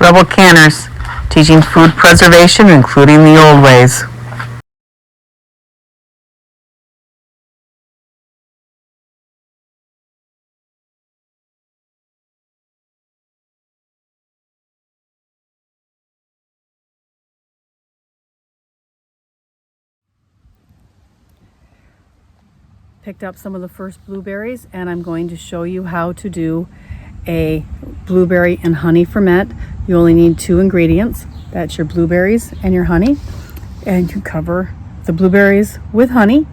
Rebel Canners, teaching food preservation, including the old ways. Picked up some of the first blueberries, and I'm going to show you how to do a blueberry and honey ferment. You only need 2 ingredients. That's your blueberries and your honey, and you cover the blueberries with honey,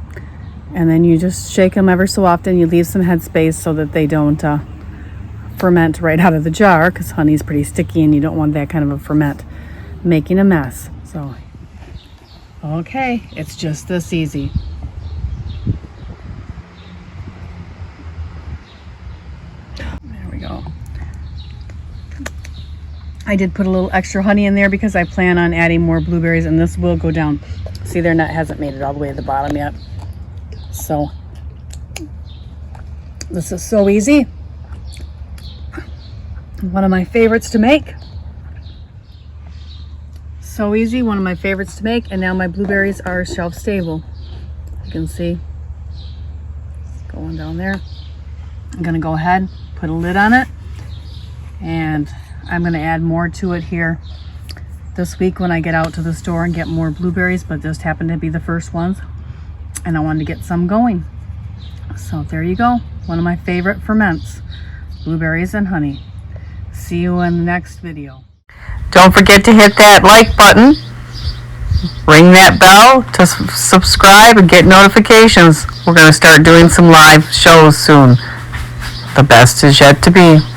and then you just shake them ever so often. You leave some headspace so that they don't ferment right out of the jar, because honey is pretty sticky and you don't want that kind of a ferment making a mess. So okay, it's just this easy. I did put a little extra honey in there because I plan on adding more blueberries, and this will go down. See, their nut hasn't made it all the way to the bottom yet. So this is so easy. One of my favorites to make. So easy, one of my favorites to make, and now my blueberries are shelf stable. You can see it's going down there. I'm gonna go ahead, put a lid on it, and I'm going to add more to it here this week when I get out to the store and get more blueberries, but just happened to be the first ones, and I wanted to get some going. So there you go, one of my favorite ferments, blueberries and honey. See you in the next video. Don't forget to hit that like button, ring that bell to subscribe and get notifications. We're going to start doing some live shows soon. The best is yet to be.